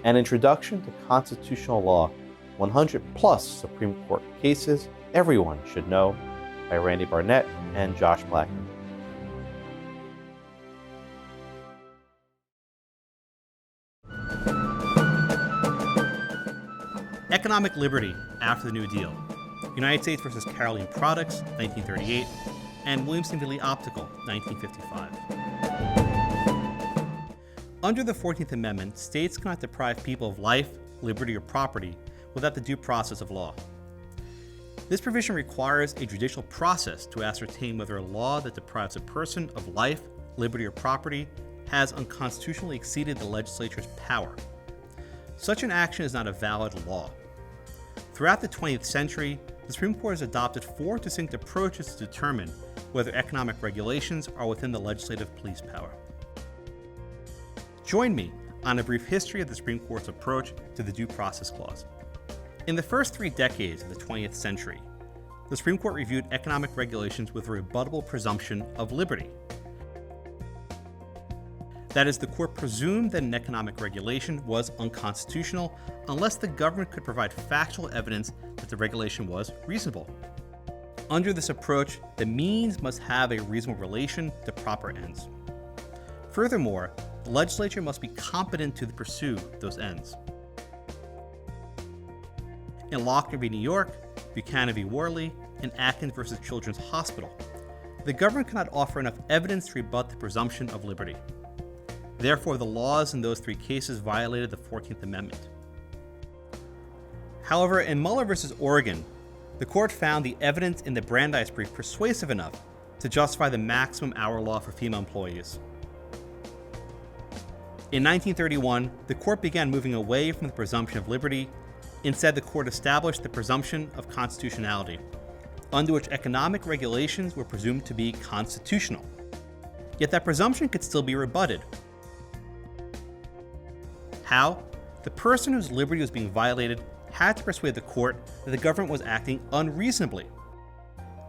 An Introduction to Constitutional Law, 100 plus Supreme Court Cases Everyone Should Know by Randy Barnett and Josh Blackman. Economic Liberty After the New Deal, United States versus Carolene Products, 1938, and Williamson v. Optical, 1955. Under the 14th Amendment, states cannot deprive people of life, liberty, or property without the due process of law. This provision requires a judicial process to ascertain whether a law that deprives a person of life, liberty, or property has unconstitutionally exceeded the legislature's power. Such an action is not a valid law. Throughout the 20th century, the Supreme Court has adopted 4 distinct approaches to determine whether economic regulations are within the legislative police power. Join me on a brief history of the Supreme Court's approach to the Due Process Clause. In the first 3 decades of the 20th century, the Supreme Court reviewed economic regulations with a rebuttable presumption of liberty. That is, the court presumed that an economic regulation was unconstitutional unless the government could provide factual evidence that the regulation was reasonable. Under this approach, the means must have a reasonable relation to proper ends. Furthermore, the legislature must be competent to pursue those ends. In Lochner v. New York, Buchanan v. Worley, and Atkins v. Children's Hospital, the government cannot offer enough evidence to rebut the presumption of liberty. Therefore, the laws in those 3 cases violated the 14th Amendment. However, in Muller v. Oregon, the court found the evidence in the Brandeis brief persuasive enough to justify the maximum hour law for female employees. In 1931, the court began moving away from the presumption of liberty. Instead, the court established the presumption of constitutionality, under which economic regulations were presumed to be constitutional. Yet that presumption could still be rebutted. How? The person whose liberty was being violated had to persuade the court that the government was acting unreasonably.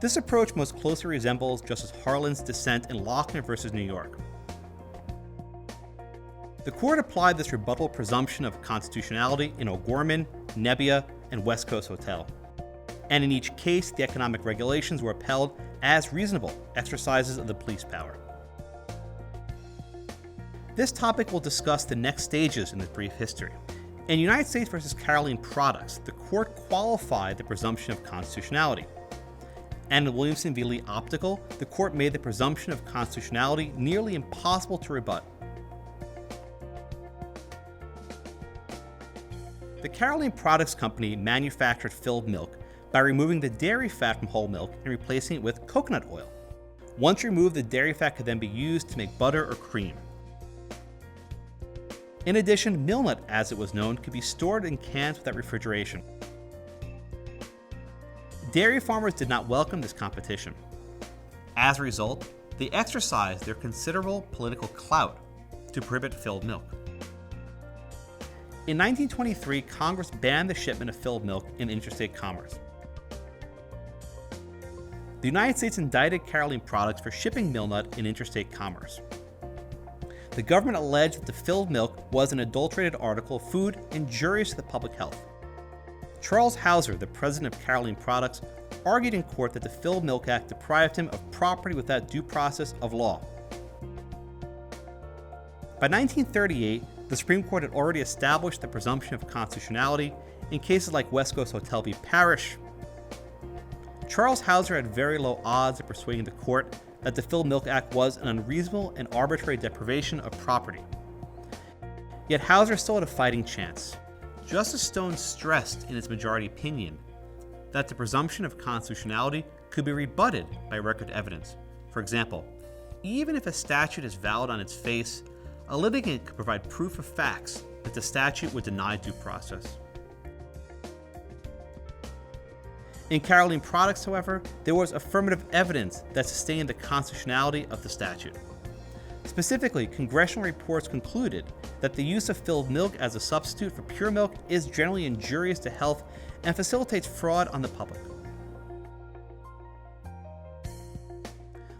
This approach most closely resembles Justice Harlan's dissent in Lochner v. New York. The court applied this rebuttable presumption of constitutionality in O'Gorman, Nebbia, and West Coast Hotel. And in each case, the economic regulations were upheld as reasonable exercises of the police power. This topic will discuss the next stages in this brief history. In United States v. Carolene Products, the court qualified the presumption of constitutionality. And in Williamson v. Optical, the court made the presumption of constitutionality nearly impossible to rebut. The Carolene Products Company manufactured filled milk by removing the dairy fat from whole milk and replacing it with coconut oil. Once removed, the dairy fat could then be used to make butter or cream. In addition, milnut, as it was known, could be stored in cans without refrigeration. Dairy farmers did not welcome this competition. As a result, they exercised their considerable political clout to prohibit filled milk. In 1923, Congress banned the shipment of filled milk in interstate commerce. The United States indicted Carolene Products for shipping milnut in interstate commerce. The government alleged that the filled milk was an adulterated article of food injurious to the public health. Charles Hauser, the president of Carolene Products, argued in court that the Filled Milk Act deprived him of property without due process of law. By 1938, the Supreme Court had already established the presumption of constitutionality in cases like West Coast Hotel v. Parrish. Charles Hauser had very low odds of persuading the court that the Filled Milk Act was an unreasonable and arbitrary deprivation of property. Yet Hauser still had a fighting chance. Justice Stone stressed in its majority opinion that the presumption of constitutionality could be rebutted by record evidence. For example, even if a statute is valid on its face, a litigant could provide proof of facts that the statute would deny due process. In Carolene Products, however, there was affirmative evidence that sustained the constitutionality of the statute. Specifically, congressional reports concluded that the use of filled milk as a substitute for pure milk is generally injurious to health and facilitates fraud on the public.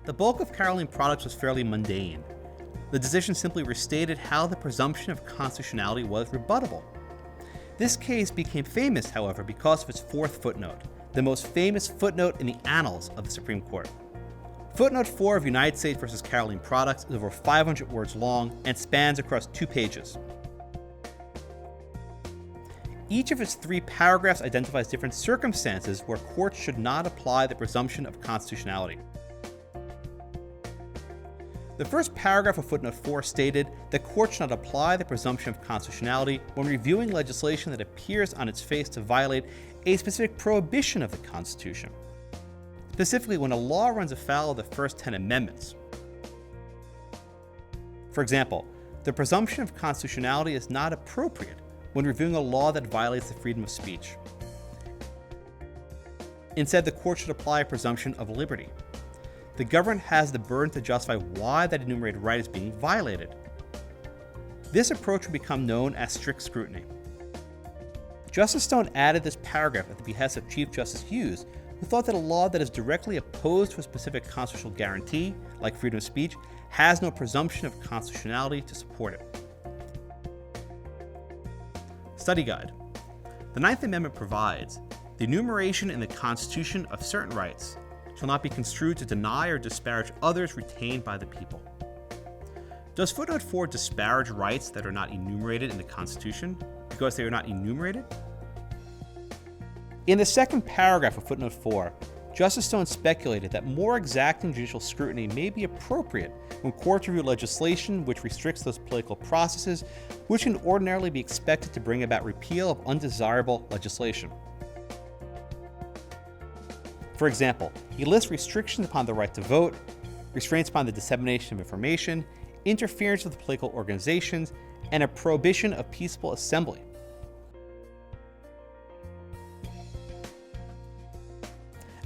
The bulk of Carolene Products was fairly mundane. The decision simply restated how the presumption of constitutionality was rebuttable. This case became famous, however, because of its fourth footnote, the most famous footnote in the annals of the Supreme Court. Footnote 4 of United States v. Carolene Products is over 500 words long and spans across 2 pages. Each of its 3 paragraphs identifies different circumstances where courts should not apply the presumption of constitutionality. The first paragraph of footnote 4 stated that courts should not apply the presumption of constitutionality when reviewing legislation that appears on its face to violate a specific prohibition of the Constitution, specifically when a law runs afoul of the first 10 amendments. For example, the presumption of constitutionality is not appropriate when reviewing a law that violates the freedom of speech. Instead, the court should apply a presumption of liberty. The government has the burden to justify why that enumerated right is being violated. This approach will become known as strict scrutiny. Justice Stone added this paragraph at the behest of Chief Justice Hughes, who thought that a law that is directly opposed to a specific constitutional guarantee, like freedom of speech, has no presumption of constitutionality to support it. Study Guide. The Ninth Amendment provides, the enumeration in the Constitution of certain rights shall not be construed to deny or disparage others retained by the people. Does footnote 4 disparage rights that are not enumerated in the Constitution because they are not enumerated? In the second paragraph of footnote 4, Justice Stone speculated that more exacting judicial scrutiny may be appropriate when courts review legislation which restricts those political processes which can ordinarily be expected to bring about repeal of undesirable legislation. For example, he lists restrictions upon the right to vote, restraints upon the dissemination of information, interference with political organizations, and a prohibition of peaceable assembly.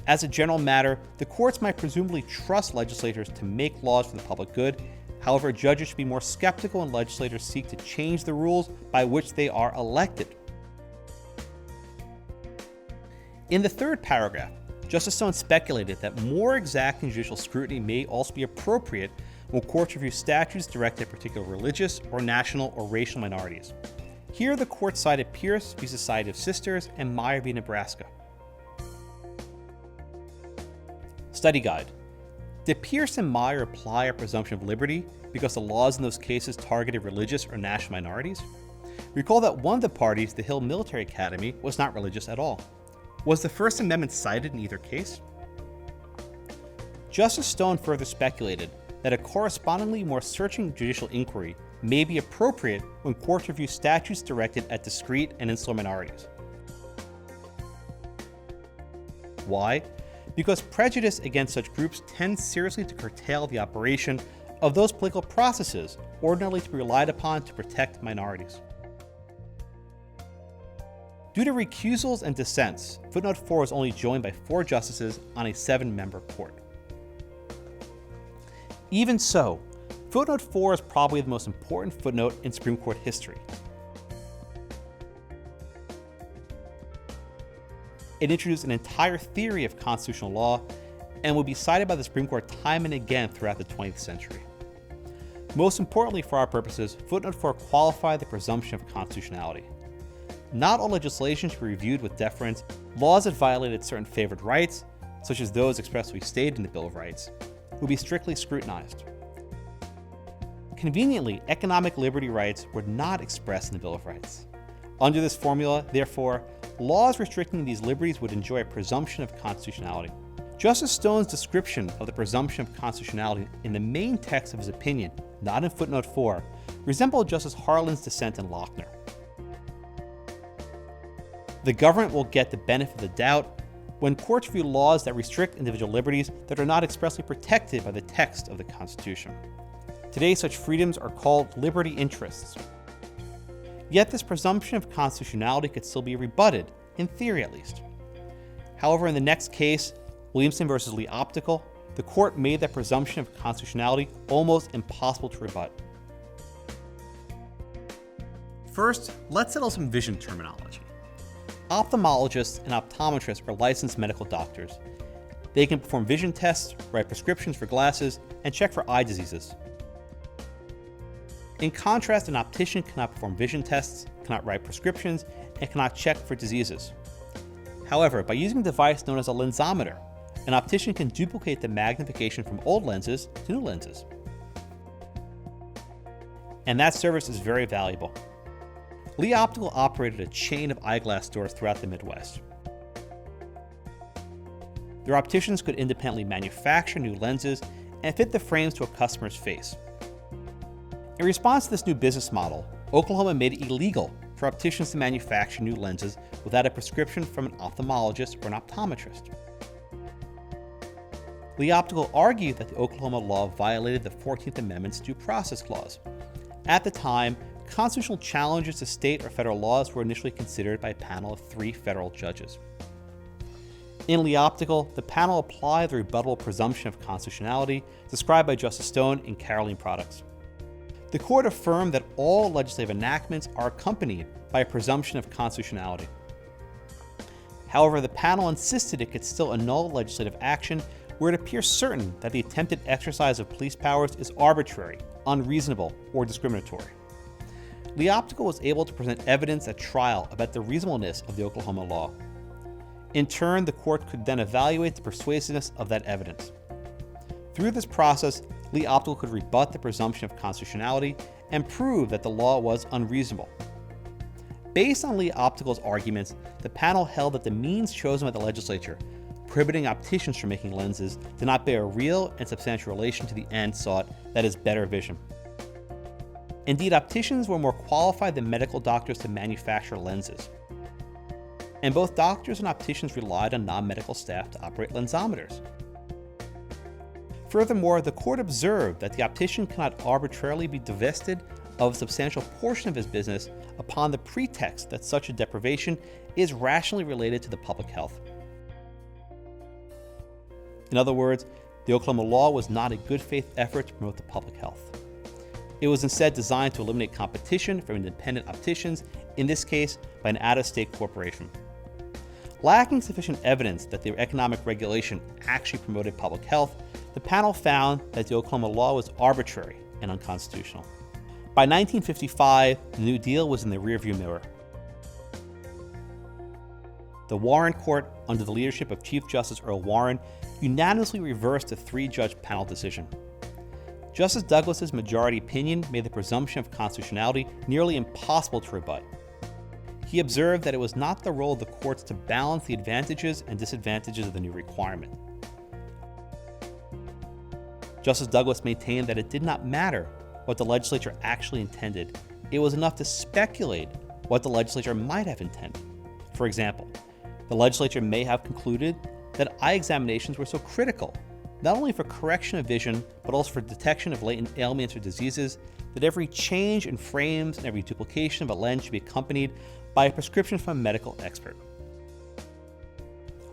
As a general matter, the courts might presumably trust legislators to make laws for the public good. However, judges should be more skeptical when legislators seek to change the rules by which they are elected. In the third paragraph, Justice Stone speculated that more exacting judicial scrutiny may also be appropriate when courts review statutes directed at particular religious or national or racial minorities. Here, the court cited Pierce v. Society of Sisters and Meyer v. Nebraska. Study Guide. Did Pierce and Meyer apply a presumption of liberty because the laws in those cases targeted religious or national minorities? Recall that one of the parties, the Hill Military Academy, was not religious at all. Was the First Amendment cited in either case? Justice Stone further speculated that a correspondingly more searching judicial inquiry may be appropriate when courts review statutes directed at discrete and insular minorities. Why? Because prejudice against such groups tends seriously to curtail the operation of those political processes ordinarily to be relied upon to protect minorities. Due to recusals and dissents, footnote 4 was only joined by 4 justices on a 7-member court. Even so, footnote 4 is probably the most important footnote in Supreme Court history. It introduced an entire theory of constitutional law and will be cited by the Supreme Court time and again throughout the 20th century. Most importantly for our purposes, footnote 4 qualified the presumption of constitutionality. Not all legislation should be reviewed with deference. Laws that violated certain favored rights, such as those expressly stated in the Bill of Rights, will be strictly scrutinized. Conveniently, economic liberty rights were not expressed in the Bill of Rights. Under this formula, therefore, laws restricting these liberties would enjoy a presumption of constitutionality. Justice Stone's description of the presumption of constitutionality in the main text of his opinion, not in footnote 4, resembled Justice Harlan's dissent in Lochner. The government will get the benefit of the doubt when courts review laws that restrict individual liberties that are not expressly protected by the text of the Constitution. Today, such freedoms are called liberty interests. Yet this presumption of constitutionality could still be rebutted, in theory at least. However, in the next case, Williamson versus Lee Optical, the court made that presumption of constitutionality almost impossible to rebut. First, let's settle some vision terminology. Ophthalmologists and optometrists are licensed medical doctors. They can perform vision tests, write prescriptions for glasses, and check for eye diseases. In contrast, an optician cannot perform vision tests, cannot write prescriptions, and cannot check for diseases. However, by using a device known as a lensometer, an optician can duplicate the magnification from old lenses to new lenses. And that service is very valuable. Lee Optical operated a chain of eyeglass stores throughout the Midwest. Their opticians could independently manufacture new lenses and fit the frames to a customer's face. In response to this new business model, Oklahoma made it illegal for opticians to manufacture new lenses without a prescription from an ophthalmologist or an optometrist. Lee Optical argued that the Oklahoma law violated the 14th Amendment's Due Process Clause. At the time, constitutional challenges to state or federal laws were initially considered by a panel of 3 federal judges. In Lee Optical, the panel applied the rebuttable presumption of constitutionality described by Justice Stone in Carolene Products. The court affirmed that all legislative enactments are accompanied by a presumption of constitutionality. However, the panel insisted it could still annul legislative action where it appears certain that the attempted exercise of police powers is arbitrary, unreasonable, or discriminatory. Lee Optical was able to present evidence at trial about the reasonableness of the Oklahoma law. In turn, the court could then evaluate the persuasiveness of that evidence. Through this process, Lee Optical could rebut the presumption of constitutionality and prove that the law was unreasonable. Based on Lee Optical's arguments, the panel held that the means chosen by the legislature, prohibiting opticians from making lenses, did not bear a real and substantial relation to the end sought, that is, better vision. Indeed, opticians were more qualified than medical doctors to manufacture lenses. And both doctors and opticians relied on non-medical staff to operate lensometers. Furthermore, the court observed that the optician cannot arbitrarily be divested of a substantial portion of his business upon the pretext that such a deprivation is rationally related to the public health. In other words, the Oklahoma law was not a good faith effort to promote the public health. It was instead designed to eliminate competition from independent opticians, in this case by an out-of-state corporation. Lacking sufficient evidence that the economic regulation actually promoted public health, the panel found that the Oklahoma law was arbitrary and unconstitutional. By 1955, the New Deal was in the rearview mirror. The Warren Court, under the leadership of Chief Justice Earl Warren, unanimously reversed a 3-judge panel decision. Justice Douglas's majority opinion made the presumption of constitutionality nearly impossible to rebut. He observed that it was not the role of the courts to balance the advantages and disadvantages of the new requirement. Justice Douglas maintained that it did not matter what the legislature actually intended. It was enough to speculate what the legislature might have intended. For example, the legislature may have concluded that eye examinations were so critical, not only for correction of vision, but also for detection of latent ailments or diseases, that every change in frames and every duplication of a lens should be accompanied by a prescription from a medical expert.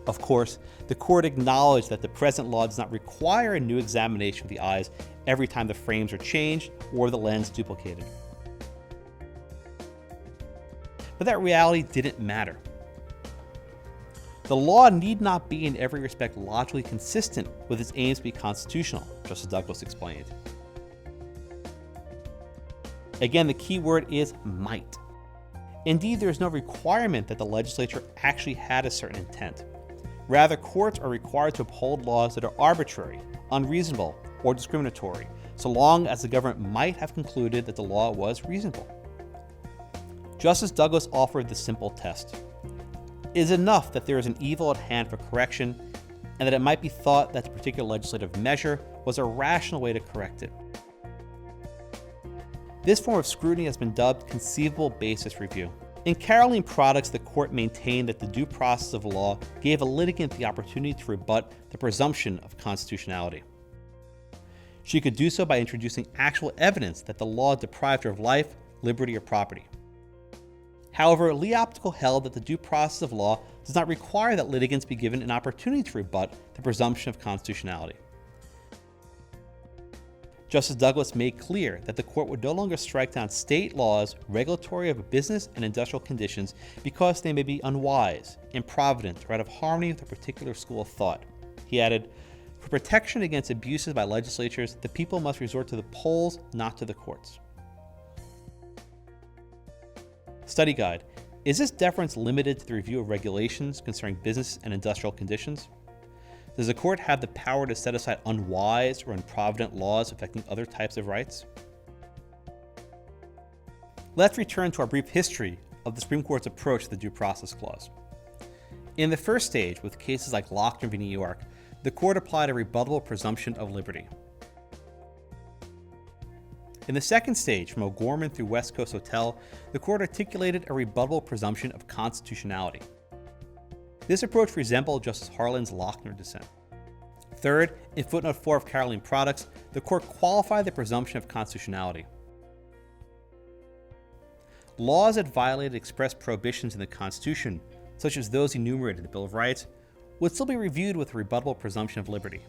Of course, the court acknowledged that the present law does not require a new examination of the eyes every time the frames are changed or the lens duplicated. But that reality didn't matter. The law need not be in every respect logically consistent with its aims to be constitutional, Justice Douglas explained. Again, the key word is might. Indeed, there is no requirement that the legislature actually had a certain intent. Rather, courts are required to uphold laws that are arbitrary, unreasonable, or discriminatory, so long as the government might have concluded that the law was reasonable. Justice Douglas offered the simple test. It is enough that there is an evil at hand for correction, and that it might be thought that the particular legislative measure was a rational way to correct it. This form of scrutiny has been dubbed conceivable basis review. In Carolene Products, the court maintained that the due process of law gave a litigant the opportunity to rebut the presumption of constitutionality. She could do so by introducing actual evidence that the law deprived her of life, liberty, or property. However, Lee Optical held that the due process of law does not require that litigants be given an opportunity to rebut the presumption of constitutionality. Justice Douglas made clear that the court would no longer strike down state laws regulatory of business and industrial conditions because they may be unwise, improvident, or out of harmony with a particular school of thought. He added, "For protection against abuses by legislatures, the people must resort to the polls, not to the courts." Study guide. Is this deference limited to the review of regulations concerning business and industrial conditions? Does the court have the power to set aside unwise or improvident laws affecting other types of rights? Let's return to our brief history of the Supreme Court's approach to the Due Process Clause. In the first stage, with cases like Lochner v. New York, the court applied a rebuttable presumption of liberty. In the second stage, from O'Gorman through West Coast Hotel, the court articulated a rebuttable presumption of constitutionality. This approach resembled Justice Harlan's Lochner dissent. Third, in footnote 4 of Carolene Products, the court qualified the presumption of constitutionality. Laws that violated express prohibitions in the Constitution, such as those enumerated in the Bill of Rights, would still be reviewed with a rebuttable presumption of liberty.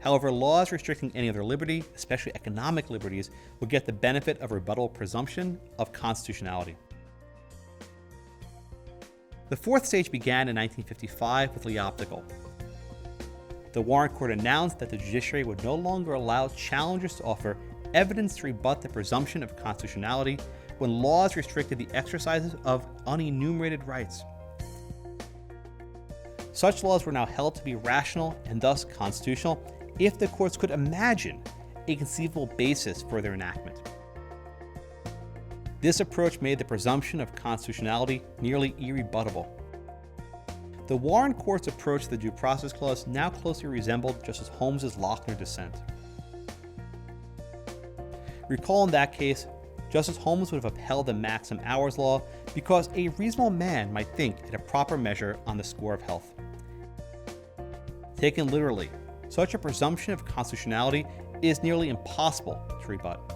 However, laws restricting any other liberty, especially economic liberties, would get the benefit of a rebuttable presumption of constitutionality. The fourth stage began in 1955 with the Optical. The Warren Court announced that the judiciary would no longer allow challengers to offer evidence to rebut the presumption of constitutionality when laws restricted the exercises of unenumerated rights. Such laws were now held to be rational and thus constitutional if the courts could imagine a conceivable basis for their enactment. This approach made the presumption of constitutionality nearly irrebuttable. The Warren Court's approach to the Due Process Clause now closely resembled Justice Holmes's Lochner dissent. Recall in that case, Justice Holmes would have upheld the maximum hours law because a reasonable man might think it a proper measure on the score of health. Taken literally, such a presumption of constitutionality is nearly impossible to rebut.